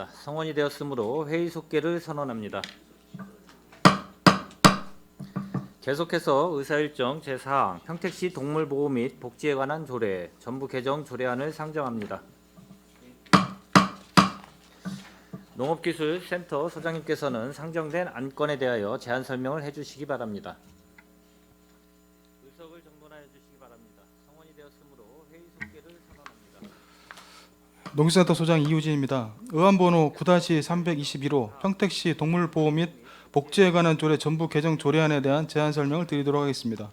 성원이 되었으므로 회의 속개를 선언합니다. 계속해서 의사일정 제4항 평택시 동물보호 및 복지에 관한 조례 전부 개정 조례안을 상정합니다. 농업기술센터 소장님께서는 상정된 안건에 대하여 제안 설명을 해주시기 바랍니다. 의석을 정돈하여 주시기 바랍니다. 성원이 되었으므로 회의 속개를 선언합니다. 농기센터 소장 이우진입니다. 의안번호 9-322호 평택시 동물보호 및 복지에 관한 조례 전부 개정 조례안에 대한 제안 설명을 드리도록 하겠습니다.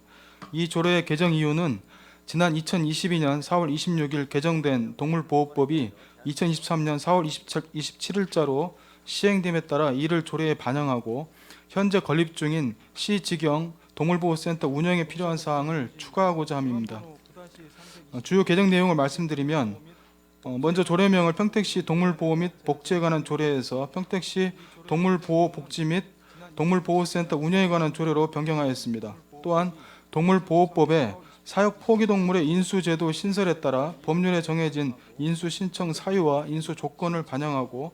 이 조례의 개정 이유는 지난 2022년 4월 26일 개정된 동물보호법이 2023년 4월 27일자로 시행됨에 따라 이를 조례에 반영하고 현재 건립 중인 시지경 동물보호센터 운영에 필요한 사항을 추가하고자 함입니다. 주요 개정 내용을 말씀드리면 먼저 조례명을 평택시 동물보호 및 복지에 관한 조례에서 평택시 동물보호 복지 및 동물보호센터 운영에 관한 조례로 변경하였습니다. 또한 동물보호법에 사육 포기동물의 인수제도 신설에 따라 법률에 정해진 인수 신청 사유와 인수 조건을 반영하고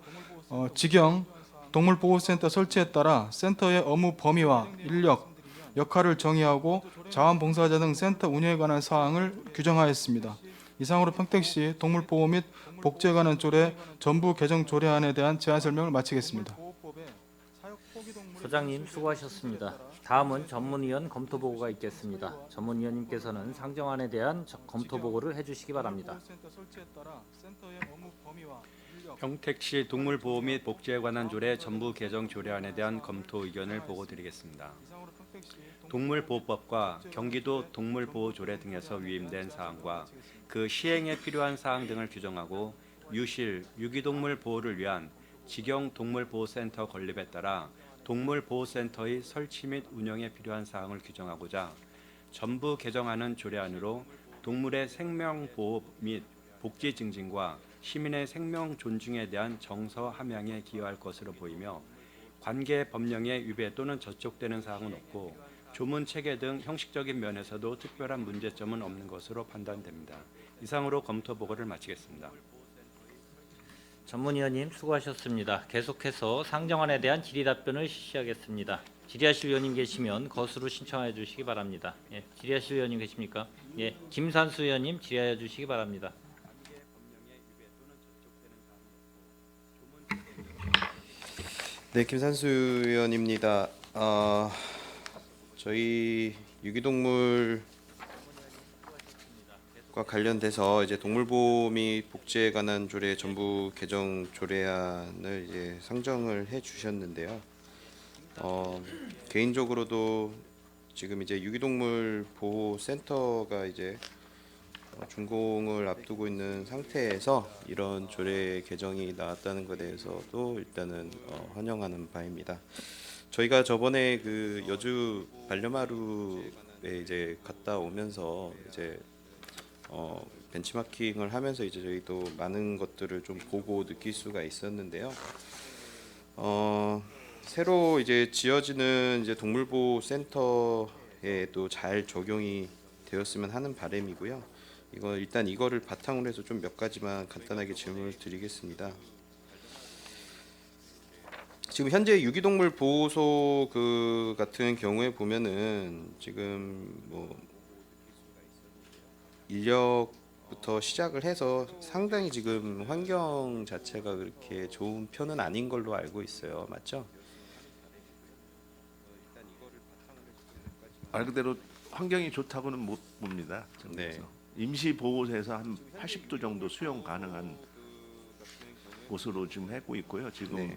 지경 동물보호센터 설치에 따라 센터의 업무 범위와 인력, 역할을 정의하고 자원봉사자 등 센터 운영에 관한 사항을 규정하였습니다. 이상으로 평택시 동물보호 및 복지에 관한 조례 전부 개정 조례안에 대한 제안 설명을 마치겠습니다. 소장님 수고하셨습니다. 다음은 전문위원 검토보고가 있겠습니다. 전문위원님께서는 상정안에 대한 검토보고를 해주시기 바랍니다. 평택시 동물보호 및 복지에 관한 조례 전부 개정 조례안에 대한 검토 의견을 보고드리겠습니다. 동물보호법과 경기도 동물보호조례 등에서 위임된 사항과 그 시행에 필요한 사항 등을 규정하고 유실, 유기동물 보호를 위한 직영 동물보호센터 건립에 따라 동물보호센터의 설치 및 운영에 필요한 사항을 규정하고자 전부 개정하는 조례안으로 동물의 생명보호 및 복지 증진과 시민의 생명 존중에 대한 정서 함양에 기여할 것으로 보이며 관계 법령에 위배 또는 저촉되는 사항은 없고 조문 체계 등 형식적인 면에서도 특별한 문제점은 없는 것으로 판단됩니다. 이상으로 검토 보고를 마치겠습니다. 전문위원님 수고하셨습니다. 계속해서 상정안에 대한 질의 답변을 실시하겠습니다. 질의하실 위원님 계시면 거수로 신청하여 주시기 바랍니다. 예, 질의하실 위원님 계십니까? 예, 김산수 위원님 질의하여 주시기 바랍니다. 네, 김산수 의원입니다. 저희 유기동물과 관련돼서 이제 동물보호 및 복지에 관한 조례 전부 개정 조례안을 이제 상정을 해 주셨는데요. 개인적으로도 지금 이제 유기동물 보호 센터가 이제 준공을 앞두고 있는 상태에서 이런 조례 개정이 나왔다는 것에 대해서도 일단은 환영하는 바입니다. 저희가 저번에 그 여주 반려마루에 이제 갔다 오면서 이제 벤치마킹을 하면서 이제 저희도 많은 것들을 좀 보고 느낄 수가 있었는데요. 새로 이제 지어지는 이제 동물보호 센터에 또 잘 적용이 되었으면 하는 바람이고요. 일단 이거를 바탕으로 해서 좀 몇 가지만 간단하게 질문을 드리겠습니다. 지금 현재 유기동물 보호소 그 같은 경우에 보면은 지금 뭐 인력부터 시작을 해서 상당히 지금 환경 자체가 그렇게 좋은 편은 아닌 걸로 알고 있어요. 맞죠? 말 그대로 환경이 좋다고는 못 봅니다. 네. 임시 보호소에서 한 80도 정도 수용 가능한 곳으로 지금 하고 있고요. 지금 네.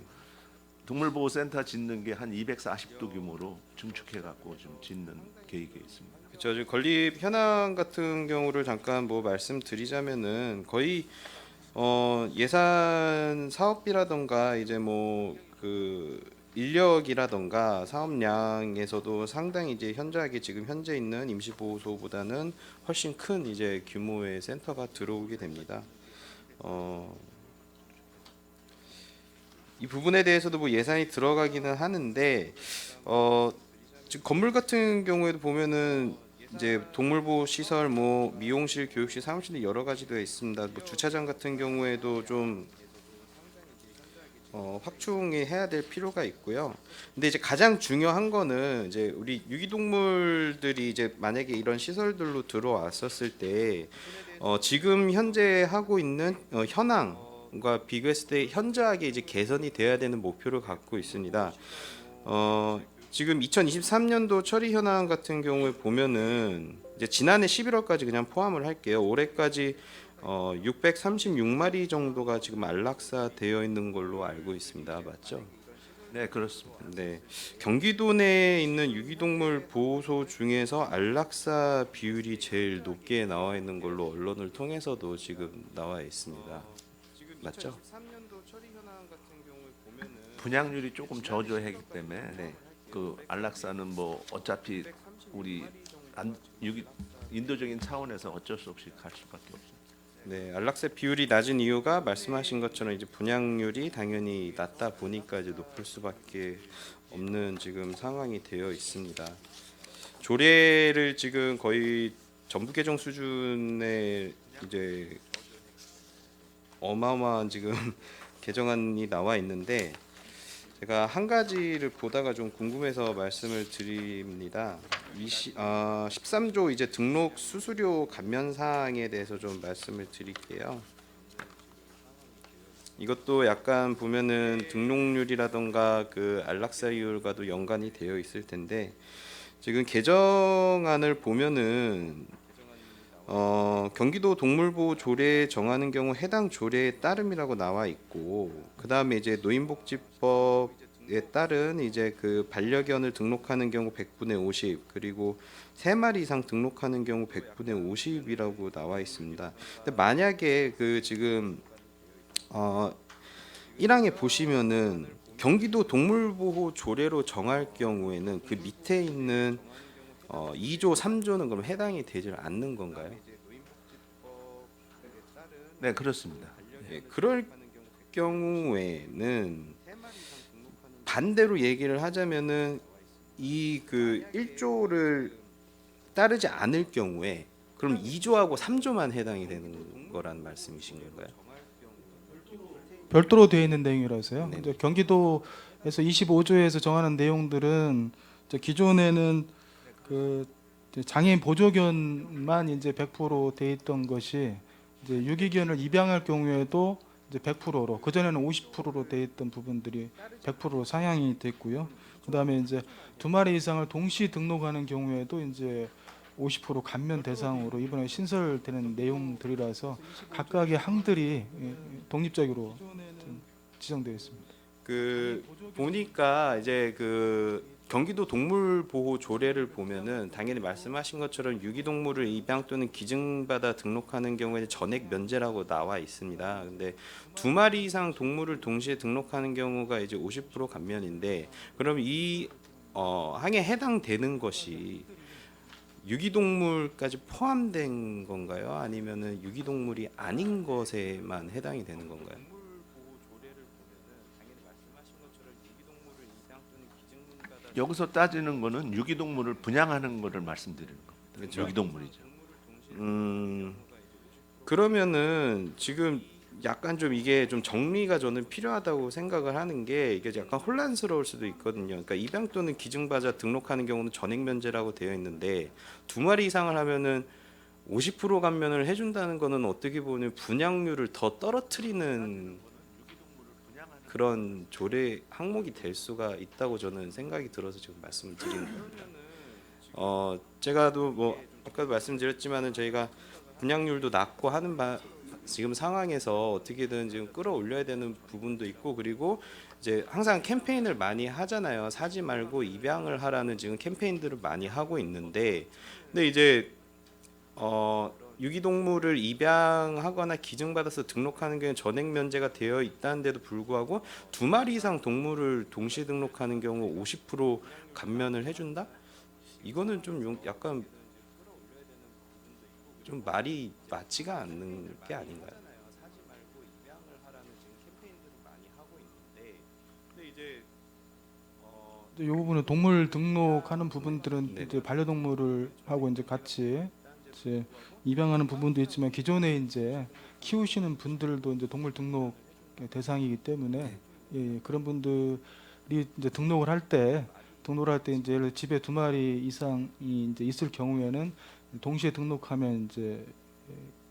동물보호센터 짓는 게 한 240도 규모로 증축해 갖고 좀 짓는 계획이 있습니다. 그렇죠. 지금 건립 현황 같은 경우를 잠깐 뭐 말씀드리자면은 거의 예산 사업비라던가 이제 뭐 그 인력이라던가 사업량에서도 상당히 이제 현저하게 지금 현재 있는 임시보호소보다는 훨씬 큰 이제 규모의 센터가 들어오게 됩니다. 이 부분에 대해서도 뭐 예산이 들어가기는 하는데 지금 건물 같은 경우에도 보면은 이제 동물보호 시설, 뭐 미용실, 교육실, 사무실 여러 가지가 있습니다. 뭐 주차장 같은 경우에도 좀 확충이 해야 될 필요가 있고요. 근데 이제 가장 중요한 거는 이제 우리 유기동물들이 이제 만약에 이런 시설들로 들어왔었을 때 지금 현재 하고 있는 현황과 비교했을 때 현저하게 이제 개선이 돼야 되는 목표를 갖고 있습니다. 지금 2023년도 처리 현황 같은 경우에 보면은 이제 지난해 11월까지 그냥 포함을 할게요. 올해까지 636마리 정도가 지금 안락사 되어 있는 걸로 알고 있습니다. 맞죠? 네, 그렇습니다. 네. 경기도 내에 있는 유기동물 보호소 중에서 안락사 비율이 제일 높게 나와 있는 걸로 언론을 통해서도 지금 나와 있습니다. 맞죠? 2023년도 처리 현황 같은 경우에 보면은 분양률이 조금 저조하기 때문에 네. 그 안락사는 뭐 어차피 우리 인도적인 차원에서 어쩔 수 없이 갈 수밖에 없습니다. 네, 안락사 비율이 낮은 이유가 말씀하신 것처럼 이제 분양률이 당연히 낮다 보니까 이제 높을 수밖에 없는 지금 상황이 되어 있습니다. 조례를 지금 거의 전부 개정 수준의 이제 어마어마한 지금 개정안이 나와 있는데 제가 한 가지를 보다가 좀 궁금해서 말씀을 드립니다. 13조 이제 등록 수수료 감면 사항에 대해서 좀 말씀을 드릴게요. 이것도 약간 보면은 등록률이라던가 그 안락사율과도 연관이 되어 있을 텐데 지금 개정안을 보면은 경기도 동물보호 조례 정하는 경우 해당 조례에 따름이라고 나와 있고 그 다음에 이제 노인복지법에 따른 이제 그 반려견을 등록하는 경우 100분의 50 그리고 3마리 이상 등록하는 경우 100분의 50이라고 나와 있습니다. 근데 만약에 그 지금 1항에 보시면은 경기도 동물보호 조례로 정할 경우에는 그 밑에 있는 2조, 3조는 그럼 해당이 되지 않는 건가요? 네, 그렇습니다. 예, 그럴 경우에는 반대로 얘기를 하자면은 이 그 1조를 따르지 않을 경우에 그럼 2조하고 3조만 해당이 되는 거란 말씀이신 건가요? 별도로 되어 있는 내용이라서요. 네. 이제 경기도에서 25조에서 정하는 내용들은 이제 기존에는 그 이제 장애인 보조견만 이제 100% 돼 있던 것이 이제 유기견을 입양할 경우에도 이제 100%로 그 전에는 50%로 돼 있던 부분들이 100%로 상향이 됐고요. 그다음에 이제 2마리 이상을 동시 등록하는 경우에도 이제 50% 감면 대상으로 이번에 신설되는 내용들이라서 각각의 항들이 독립적으로 좀 지정되어 있습니다. 그 보니까 이제 그 경기도 동물보호 조례를 보면은 당연히 말씀하신 것처럼 유기동물을 입양 또는 기증받아 등록하는 경우에 전액 면제라고 나와 있습니다. 근데 2마리 이상 동물을 동시에 등록하는 경우가 이제 50% 감면인데 그럼 이 항에 해당되는 것이 유기동물까지 포함된 건가요? 아니면은 유기동물이 아닌 것에만 해당이 되는 건가요? 여기서 따지는 거는 유기동물을 분양하는 거를 말씀드리는 겁니다. 그렇죠. 유기동물이죠. 그러면은 지금 약간 좀 이게 좀 정리가 저는 필요하다고 생각을 하는 게 이게 약간 혼란스러울 수도 있거든요. 그러니까 입양 또는 기증받아 등록하는 경우는 전액 면제라고 되어 있는데 2마리 이상을 하면은 50% 감면을 해준다는 거는 어떻게 보면 분양률을 더 떨어뜨리는 그런 조례 항목이 될 수가 있다고 저는 생각이 들어서 지금 말씀을 드리는 겁니다. 제가도 뭐 아까도 말씀드렸지만은 저희가 분양률도 낮고 하는 지금 상황에서 어떻게든 지금 끌어올려야 되는 부분도 있고 그리고 이제 항상 캠페인을 많이 하잖아요. 사지 말고 입양을 하라는 지금 캠페인들을 많이 하고 있는데 근데 이제 유기동물을 입양하거나 기증받아서 등록하는 경우 전액 면제가 되어 있다는데도 불구하고 2마리 이상 동물을 동시 등록하는 경우 50% 감면을 해준다? 이거는 좀 약간 좀 말이 맞지가 않는 게 아닌가요? 이 부분은 동물 등록하는 부분들은 네. 이제 반려동물을 하고 이제 같이 이제 입양하는 부분도 있지만 기존에 이제 키우시는 분들도 이제 동물 등록 대상이기 때문에 예, 그런 분들이 이제 등록을 할 때 이제 예를 들어 집에 2마리 이상이 이제 있을 경우에는 동시에 등록하면 이제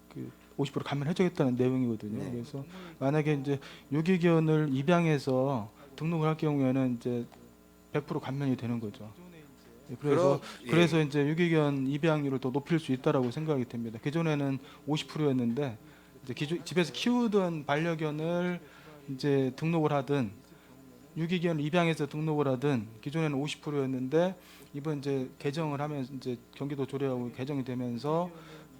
그 50% 감면해주겠다는 내용이거든요. 네. 그래서 만약에 이제 유기견을 입양해서 등록을 할 경우에는 이제 100% 감면이 되는 거죠. 예, 그래서 예. 이제 유기견 입양률을 더 높일 수 있다라고 생각이 됩니다. 기존에는 50%였는데 이제 집에서 키우던 반려견을 이제 등록을 하든 유기견 입양해서 등록을 하든 기존에는 50%였는데 이번 이제 개정을 하면서 이제 경기도 조례하고 개정이 되면서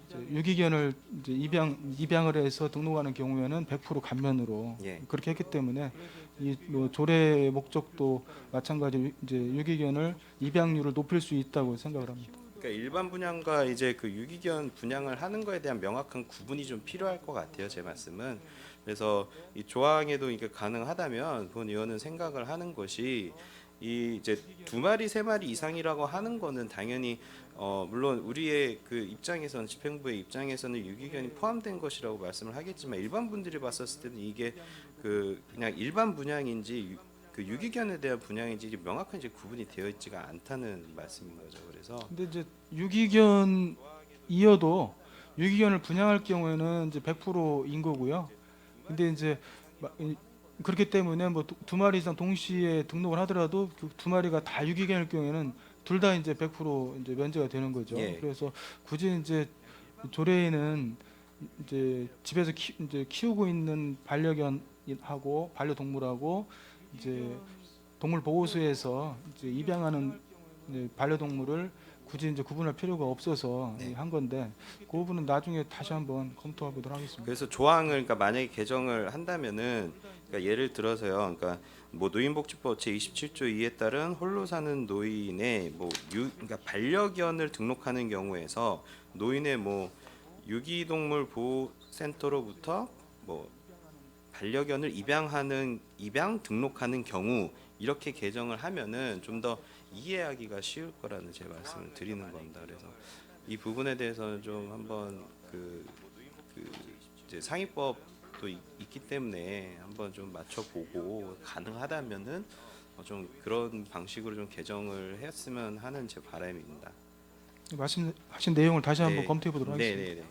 이제 유기견을 이제 입양을 해서 등록하는 경우에는 100% 감면으로 예. 그렇게 했기 때문에 이 뭐 조례의 목적도 마찬가지로 이제 유기견을 입양률을 높일 수 있다고 생각을 합니다. 그러니까 일반 분양과 이제 그 유기견 분양을 하는 거에 대한 명확한 구분이 좀 필요할 것 같아요. 제 말씀은. 그래서 이 조항에도 이게 가능하다면 본 의원은 생각을 하는 것이 이 이제 2마리 3마리 이상이라고 하는 거는 당연히 물론 우리의 그 입장에서는 집행부의 입장에서는 유기견이 포함된 것이라고 말씀을 하겠지만 일반 분들이 봤었을 때는 이게 그 그냥 일반 분양인지 그 유기견에 대한 분양인지 명확한 이제 구분이 되어 있지가 않다는 말씀인 거죠. 그래서 근데 이제 유기견이어도 유기견을 분양할 경우에는 이제 100%인 거고요. 근데 이제 그렇기 때문에 뭐 2마리 이상 동시에 등록을 하더라도 그 2마리가 다 유기견일 경우에는 둘 다 이제 100% 이제 면제가 되는 거죠. 예. 그래서 굳이 이제 조례에는 이제 집에서 이제 키우고 있는 반려견하고 반려동물하고 이제 동물보호소에서 이제 입양하는 이제 반려동물을 굳이 이제 구분할 필요가 없어서 네. 한 건데 그 부분은 나중에 다시 한번 검토해 보도록 하겠습니다. 그래서 조항을 그러니까 만약에 개정을 한다면은 그러니까 예를 들어서요. 그러니까 뭐 노인복지법 제27조 2에 따른 홀로 사는 노인의 뭐 그러니까 반려견을 등록하는 경우에서 노인의 뭐 유기동물 보호센터로부터 뭐 반려견을 입양 등록하는 경우 이렇게 개정을 하면은 좀 더 이해하기가 쉬울 거라는 제 말씀을 드리는 겁니다. 그래서 이 부분에 대해서는 좀 한번 그 이제 상위법도 있기 때문에 한번 좀 맞춰보고 가능하다면은 좀 그런 방식으로 좀 개정을 했으면 하는 제 바람입니다. 말씀하신 내용을 다시 한번 네. 검토해 보도록 하겠습니다. 네네네.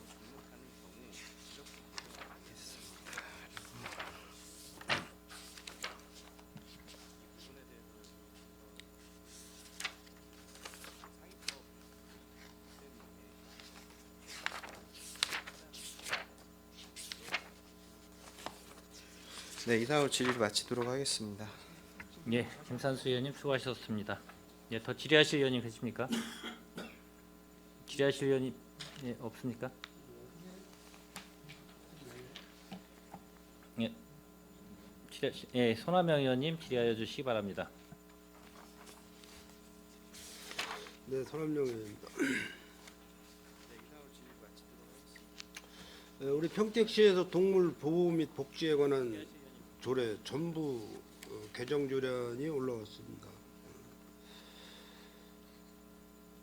네, 이상으로 질의를 마치도록 하겠습니다. 예, 김산수 의원님 수고하셨습니다. 예, 더 질의하실 의원님 계십니까? 질의하실 의원님 예, 없습니까? 예, 손하명 의원님 질의하여 주시기 바랍니다. 네, 손함영 의원입니다. 우리 평택시에서 동물 보호 및 복지에 관한 조례 전부 개정 조례안이 올라왔습니다.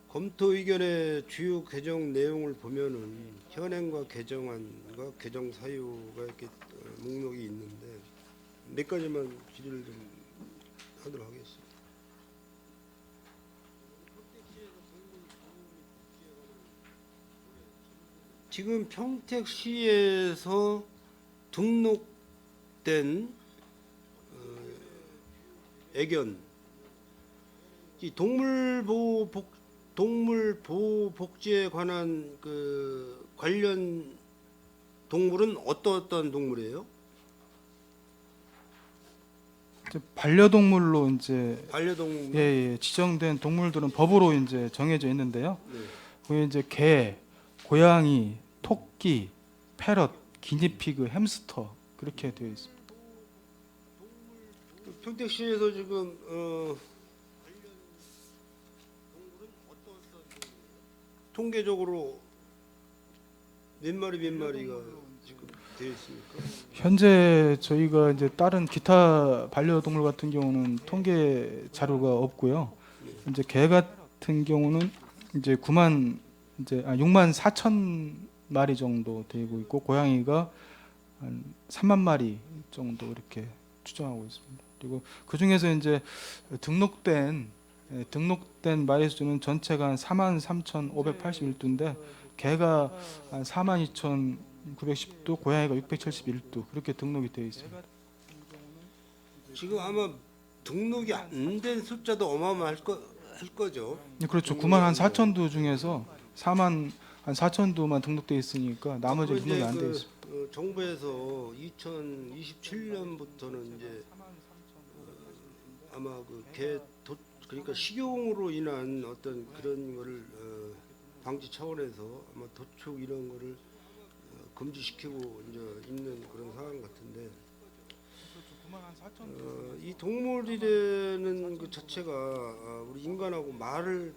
검토 의견의 주요 개정 내용을 보면은 현행과 개정안과 개정 사유가 이렇게 목록이 있는데 몇 가지만 질의를 좀 하도록 하겠습니다. 지금 평택시에서 등록된 애견, 이 동물 보호 복지에 관한 그 관련 동물은 어떤 동물이에요? 이제 반려동물로 이제 반려동물. 예, 지정된 동물들은 법으로 이제 정해져 있는데요. 네. 거기 이제 개, 고양이, 토끼, 패럿, 기니피그, 햄스터 그렇게 되어 있습니다. 평택시에서 지금 통계적으로 몇 마리가 지금 되어 있습니까? 현재 저희가 이제 다른 기타 반려동물 같은 경우는 통계 자료가 없고요. 이제 개 같은 경우는 이제 6만 4천 마리 정도 되고 있고 고양이가 한 3만 마리 정도 이렇게 추정하고 있습니다. 그리고 그 중에서 이제 등록된 마리수는 전체가 한 43,581두인데 개가 한 42,910두, 고양이가 671두 그렇게 등록이 되어 있습니다. 지금 아마 등록이 안 된 숫자도 어마어마할 거죠. 네, 그렇죠. 9만 한 4천 두 중에서 4만 한 4천 두만 등록돼 있으니까 나머지 앞으로 등록이 이제 안 돼 있습니다. 정부에서 2027년부터는 이제 아마 그러니까 식용으로 인한 어떤 그런 거를 방지 차원에서 아마 도축 이런 거를 금지시키고 이제 있는 그런 상황 같은데 이 동물이라는 그 자체가 우리 인간하고 언어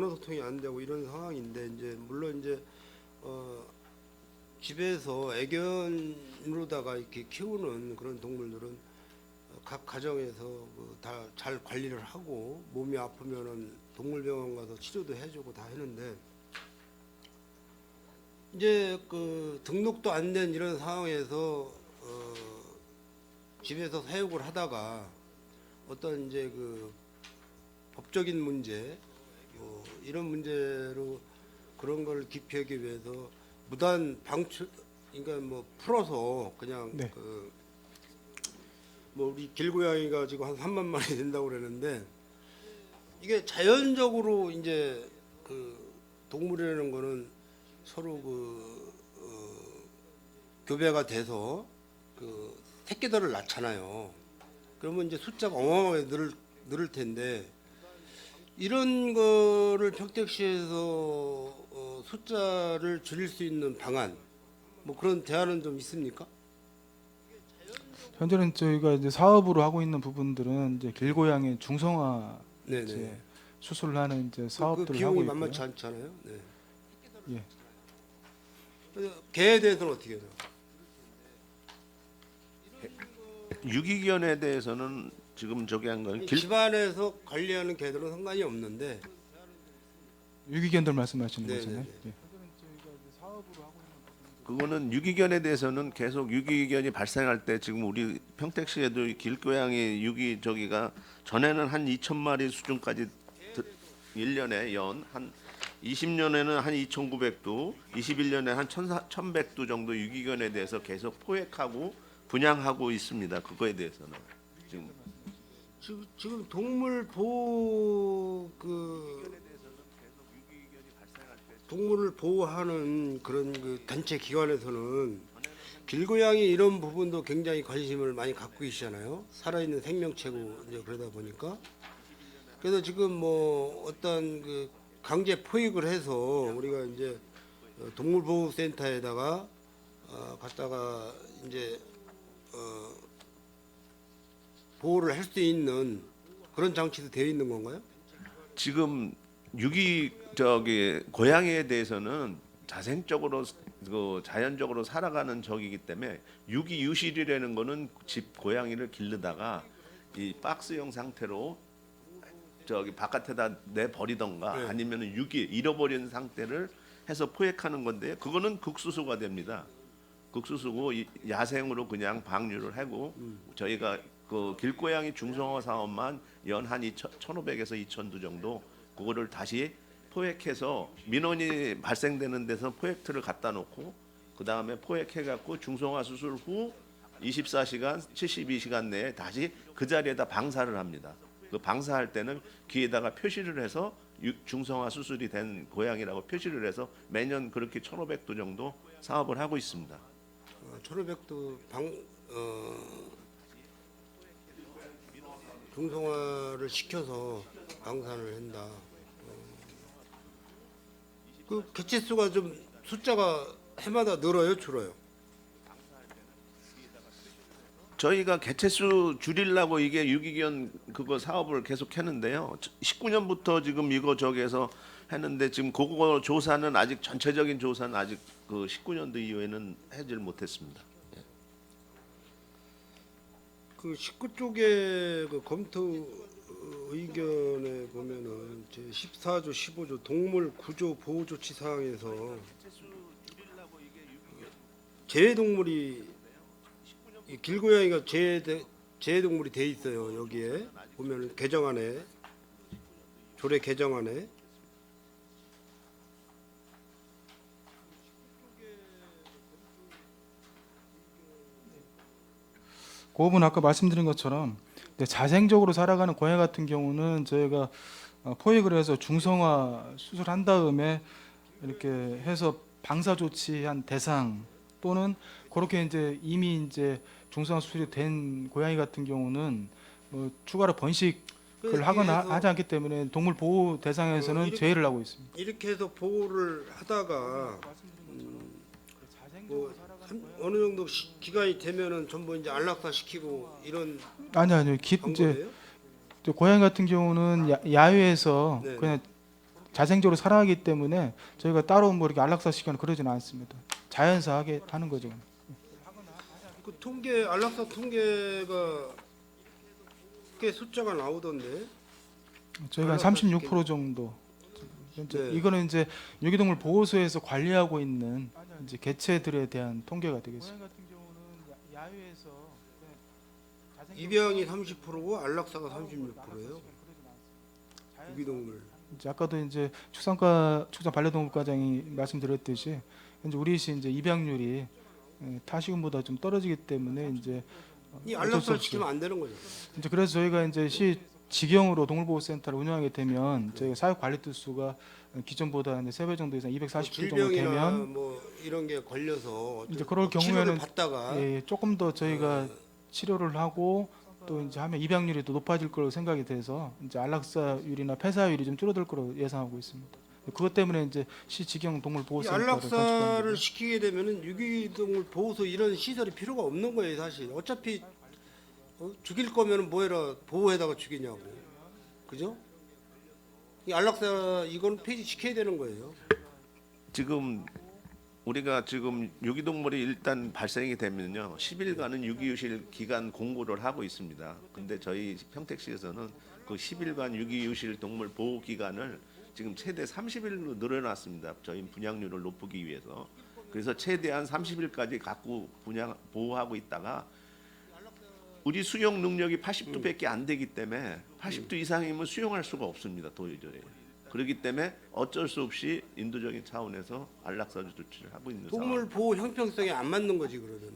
소통이 안 되고 이런 상황인데 이제 물론 이제 집에서 애견으로다가 이렇게 키우는 그런 동물들은 각 가정에서 다 잘 관리를 하고 몸이 아프면은 동물병원 가서 치료도 해주고 다 했는데 이제 그 등록도 안 된 이런 상황에서 집에서 사육을 하다가 어떤 이제 그 법적인 문제 이런 문제로 그런 걸 기피하기 위해서 무단 방출 그러니까 뭐 풀어서 그냥 네. 뭐 우리 길고양이가 지금 한 3만 마리 된다고 그러는데 이게 자연적으로 이제 그 동물이라는 거는 서로 교배가 돼서 그 새끼들을 낳잖아요. 그러면 이제 숫자가 어마어마하게 늘을 텐데 이런 거를 평택시에서 숫자를 줄일 수 있는 방안 뭐 그런 대안은 좀 있습니까? 현재는 저희가 이제 사업으로 하고 있는 부분들은 이제 길고양이 중성화 네네. 이제 수술을 하는 이제 그 사업들을 하고 비용이 있고요. 만만치 않잖아요. 네. 예. 그래서 개에 대해서는 어떻게 해요? 유기견에 대해서는 지금 저기 한 건 집안에서 관리하는 개들은 상관이 없는데 유기견들 말씀하시는 네, 거잖아요. 네, 예. 그거는 유기견에 대해서는 계속 유기견이 발생할 때 지금 우리 평택시에도 길고양이 유기 저기가 전에는 한 2,000마리 수준까지 1년에 한 20년에는 한 2,900두, 21년에 한 1,100두 정도 유기견에 대해서 계속 포획하고 분양하고 있습니다. 그거에 대해서는 지금 동물 보호 동물을 보호하는 그런 그 단체 기관에서는 길고양이 이런 부분도 굉장히 관심을 많이 갖고 계시잖아요. 살아있는 생명체고 이제 그러다 보니까 그래서 지금 뭐 어떤 그 강제 포획을 해서 우리가 이제 동물보호센터에다가 갖다가 이제 보호를 할 수 있는 그런 장치도 되어 있는 건가요? 지금 고양이에 대해서는 자생적으로 자연적으로 살아가는 적이기 때문에 유기유실이라는 거는 집 고양이를 기르다가 이 박스형 상태로 바깥에다 내 버리던가 네. 아니면은 잃어버린 상태를 해서 포획하는 건데 그거는 극수수가 됩니다. 극수수고 야생으로 그냥 방류를 하고 저희가 그 길고양이 중성화 사업만 연 한 1,500에서 2,000두 정도 그거를 다시 포획해서 민원이 발생되는 데서 포획틀을 갖다 놓고 그 다음에 포획해갖고 중성화 수술 후 24시간, 72시간 내에 다시 그 자리에다 방사를 합니다. 그 방사할 때는 귀에다가 표시를 해서 중성화 수술이 된 고양이라고 표시를 해서 매년 그렇게 1,500두 정도 사업을 하고 있습니다. 1,500도 중성화를 시켜서 방사를 한다. 그 개체 수가 좀 숫자가 해마다 늘어요, 줄어요? 저희가 개체수 줄이려고 이게 유기견 그거 사업을 계속 했는데요. 19년부터 지금 이거 저기에서 했는데 지금 그거 조사는 아직 전체적인 조사는 아직 그 19년도 이후에는 하질 못했습니다. 그 19쪽에 그 검토 의견에 보면은 제 14조, 15조 동물 구조 보호 조치 사항에서 제외동물이 이 길고양이가 제해동물이 돼 있어요. 여기에 보면은 개정안에 조례 개정안에 그 부분 아까 말씀드린 것처럼 이제 자생적으로 살아가는 고양이 같은 경우는 저희가 포획을 해서 중성화 수술한 다음에 이렇게 해서 방사 조치한 대상 또는 그렇게 이제 이미 이제 중성화 수술이 된 고양이 같은 경우는 뭐 추가로 번식을 하거나 하지 않기 때문에 동물 보호 대상에서는 이렇게- 제외를 하고 있습니다. 이렇게 해서 보호를 하다가 뭐 어느 정도 기간이 되면은 전부 이제 안락사 시키고 이런 아니요. 이제 방법이에요? 저 고양이 같은 경우는 야외에서 네. 그냥 자생적으로 살아가기 때문에 저희가 따로 뭐 이렇게 안락사 시키거나 그러지는 않습니다. 자연사하게 하는 거죠. 그 통계 안락사 통계가 꽤 숫자가 나오던데. 저희가 한 안락사 36% 정도. 네. 이거는 이제 유기동물 보호소에서 관리하고 있는 이제 개체들에 대한 통계가 되겠습니다. 입양이 30%고 안락사가 36%예요. 유기동물. 이제 아까도 이제 축산 반려동물과장이 말씀드렸듯이 이제 우리 시 이제 입양률이 타시군보다 좀 떨어지기 때문에 이제 이 어쩔 수 안락사를 없이 시키면 안 되는 거죠. 이제 그래서 저희가 이제 시 직영으로 동물보호센터를 운영하게 되면 저희가 사육 관리 횟수가 기존보다 이제 3배 정도 이상 240주 정도 질병이나 되면 뭐 이런 게 걸려서 이제 그럴 치료를 경우에는 받다가 조금 더 저희가 치료를 하고 또 이제 하면 입양률이 더 높아질 거로 생각이 돼서 이제 안락사율이나 폐사율이 좀 줄어들 거로 예상하고 있습니다. 그것 때문에 이제 시 직영 이 동물보호센터를 안락사를 건축하는 시키게 되면은 유기동물 보호소 이런 시설이 필요가 없는 거예요, 사실. 어차피 죽일 거면 뭐해라 보호해다가 죽이냐고, 그죠? 이 안락사 이건 폐지 시켜야 되는 거예요. 지금 우리가 지금 유기동물이 일단 발생이 되면요 10일간은 유기유실 기간 공고를 하고 있습니다. 근데 저희 평택시에서는 그 10일간 유기유실 동물 보호 기간을 지금 최대 30일로 늘어났습니다. 저희 분양률을 높이기 위해서. 그래서 최대한 30일까지 갖고 보호하고 있다가 우리 수용 능력이 80도밖에 안 되기 때문에 80도 이상이면 수용할 수가 없습니다. 도저히. 그렇기 때문에 어쩔 수 없이 인도적인 차원에서 안락사 조치를 하고 있는 상황. 동물 보호 형평성에 안 맞는 거지 그러면은.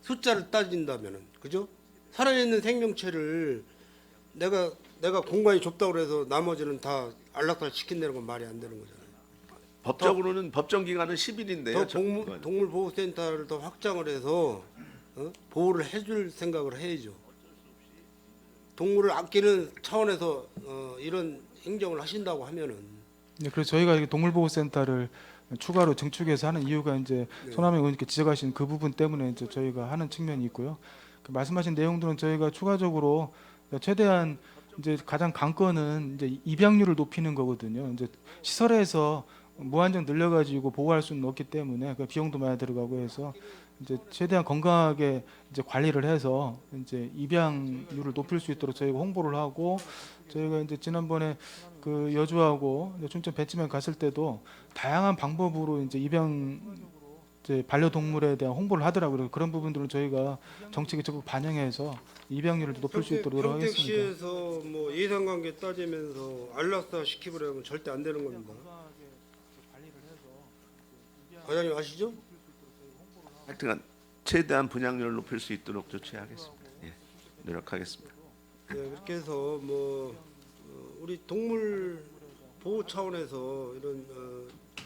숫자를 따진다면은, 그죠? 살아있는 생명체를 내가 공간이 좁다고 그래서 나머지는 다 안락사 시킨다는 건 말이 안 되는 거잖아요. 법적으로는 법정 기간은 10일인데요. 더 동물 보호센터를 더 확장을 해서 보호를 해줄 생각을 해야죠. 동물을 아끼는 차원에서 이런 행정을 하신다고 하면은 네, 그래서 저희가 이렇게 동물보호센터를 추가로 증축해서 하는 이유가 이제 손아명 의원님께 지적하신 그 부분 때문에 이제 저희가 하는 측면이 있고요. 그 말씀하신 내용들은 저희가 추가적으로 최대한 이제 가장 관건은 이제 입양률을 높이는 거거든요. 이제 시설에서 무한정 늘려가지고 보호할 수는 없기 때문에 그 비용도 많이 들어가고 해서 이제 최대한 건강하게 이제 관리를 해서 이제 입양률을 높일 수 있도록 저희가 홍보를 하고 저희가 이제 지난번에 그 여주하고 이제 춘천 벤치맨 갔을 때도 다양한 방법으로 이제 입양 이제 반려동물에 대한 홍보를 하더라고요. 그런 부분들은 저희가 정책에 적극 반영해서 입양률을 높일 수 있도록 노력하겠습니다. 평택시에서 뭐 예산관계 따지면서 안락사 시키려면 절대 안 되는 겁니다. 과장님 아시죠? 하여튼 최대한 분양률을 높일 수 있도록 조치하겠습니다. 예, 노력하겠습니다. 네, 그렇게 해서 뭐 우리 동물 보호 차원에서 이런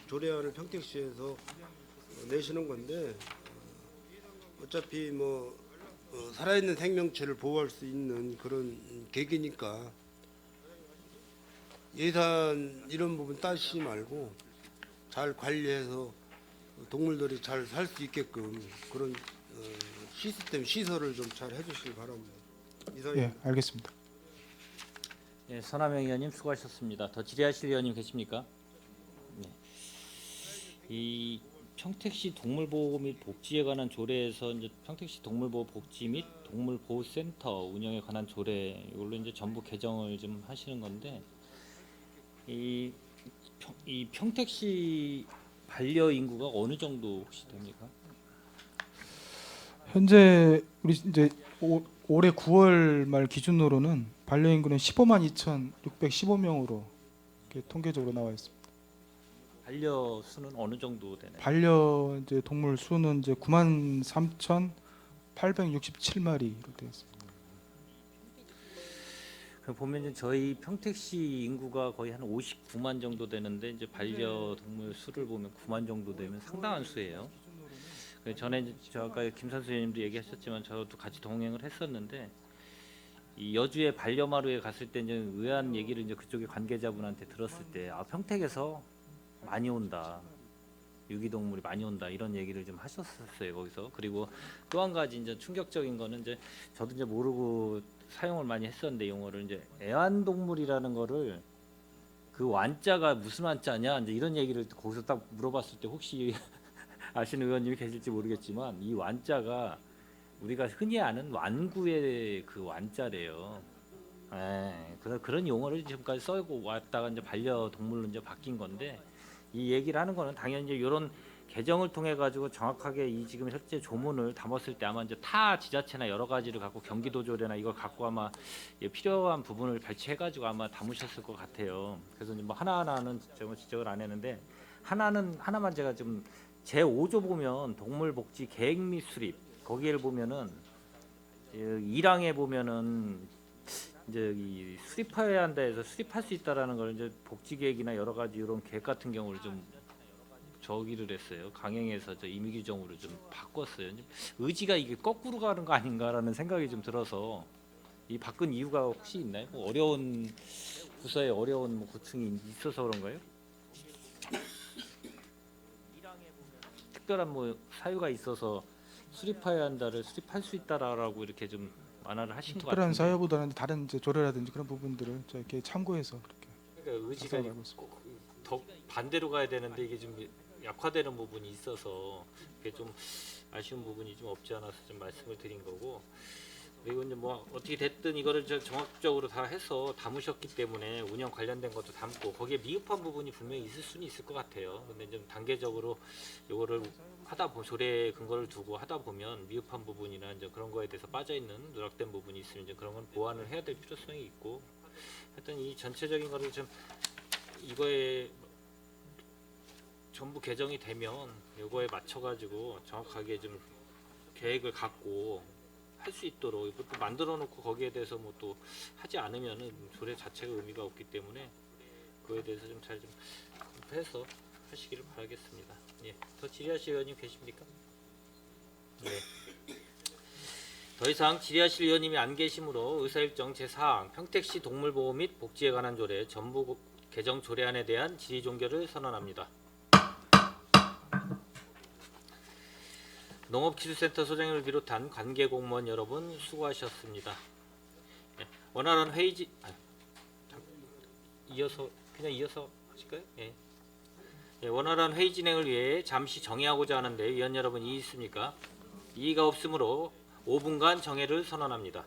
조례안을 평택시에서 내시는 건데 어차피 뭐 살아있는 생명체를 보호할 수 있는 그런 계기니까 예산 이런 부분 따지지 말고 잘 관리해서 동물들이 잘 살 수 있게끔 그런 시스템 시설을 좀 잘 해주시기 바랍니다. 이상입니다. 예, 알겠습니다. 예, 선하명 의원님 수고하셨습니다. 더 질의하실 의원님 계십니까? 네. 이 평택시 동물보호 및 복지에 관한 조례에서 이제 평택시 동물보호 복지 및 동물보호센터 운영에 관한 조례 이걸로 이제 전부 개정을 좀 하시는 건데 이 평택시 반려 인구가 어느 정도 혹시 됩니까? 현재 우리 이제 올해 9월 말 기준으로는 반려인구는 15만 2,615명으로 이렇게 통계적으로 나와 있습니다. 반려 수는 어느 정도 되나요? 반려 이제 동물 수는 이제 9만 3,867마리로 되어 있습니다. 그 보면 이제 저희 평택시 인구가 거의 한 59만 정도 되는데 이제 반려동물 수를 보면 9만 정도 되면 상당한 수예요. 그 전에 이제 저 아까 김선수 의원님도 얘기하셨지만 저도 같이 동행을 했었는데 이 여주의 반려마루에 갔을 때 이제 의아한 얘기를 이제 그쪽의 관계자분한테 들었을 때 아 평택에서 많이 온다. 유기동물이 많이 온다 이런 얘기를 좀 하셨었어요 거기서. 그리고 또 한 가지 이제 충격적인 거는 이제 저도 이제 모르고 사용을 많이 했었는데 용어를 이제 애완동물이라는 거를 그 완자가 무슨 완자냐 이제 이런 얘기를 거기서 딱 물어봤을 때 혹시 아시는 의원님이 계실지 모르겠지만 이 완자가 우리가 흔히 아는 완구의 그 완자래요. 그런 용어를 지금까지 써고 왔다가 이제 반려동물로 이제 바뀐 건데 이 얘기를 하는 거는 당연히 이제 이런 개정을 통해 가지고 정확하게 이 지금 현재 조문을 담았을 때 아마 이제 타 지자체나 여러 가지를 갖고 경기도 조례나 이걸 갖고 아마 필요한 부분을 발췌해 가지고 아마 담으셨을 것 같아요. 그래서 이제 뭐 하나하나는 제가 지적을 안 했는데 하나만 제가 좀 제 5조 보면 동물복지 계획 및 수립 거기를 보면은 1항에 보면은 이제 이 수립해야 한다 해서 수립할 수 있다라는 걸 이제 복지 계획이나 여러 가지 이런 계획 같은 경우를 좀 저기를 했어요. 강행해서 저 임의 규정으로 좀 바꿨어요. 의지가 이게 거꾸로 가는 거 아닌가라는 생각이 좀 들어서 이 바꾼 이유가 혹시 있나요? 뭐 어려운 부서에 어려운 뭐 고충이 있어서 그런가요? 특별한 뭐 사유가 있어서 수립해야 한다를 수립할 수 있다라고 이렇게 좀 완화를 하신 것 특별한 같은데. 사유보다는 다른 이제 조례라든지 그런 부분들을 저 이렇게 참고해서 그렇게 그러니까 의지가 작성을 하고 있습니다. 더 반대로 가야 되는데 이게 좀 약화되는 부분이 있어서 그게 좀 아쉬운 부분이 좀 없지 않아서 좀 말씀을 드린 거고. 그리고 이제 뭐 어떻게 됐든 이거를 종합적으로 다 해서 담으셨기 때문에 운영 관련된 것도 담고 거기에 미흡한 부분이 분명히 있을 수는 있을 것 같아요. 근데 좀 단계적으로 이거를 하다 보면 조례 근거를 두고 하다 보면 미흡한 부분이나 이제 그런 거에 대해서 빠져 있는 누락된 부분이 있으면 이제 그런 건 보완을 해야 될 필요성이 있고. 하여튼 이 전체적인 거를 좀 이거에 전부 개정이 되면 이거에 맞춰 가지고 정확하게 좀 계획을 갖고 할 수 있도록 이것도 만들어 놓고 거기에 대해서 뭐 또 하지 않으면은 조례 자체가 의미가 없기 때문에 그거에 대해서 좀 잘 좀 해서 하시기를 바라겠습니다. 예. 더 질의하실 의원님 계십니까? 네. 더 이상 질의하실 의원님이 안 계시므로 의사일정 제4항 평택시 동물보호 및 복지에 관한 조례 전부 개정 조례안에 대한 질의 종결을 선언합니다. 농업기술센터 소장님을 비롯한 관계 공무원 여러분 수고하셨습니다. 예, 원활한 회의 이어서 하실까요? 예. 예, 원활한 회의 진행을 위해 잠시 정의하고자 하는데 위원 여러분 이의 있습니까? 이의가 없으므로 5분간 정회를 선언합니다.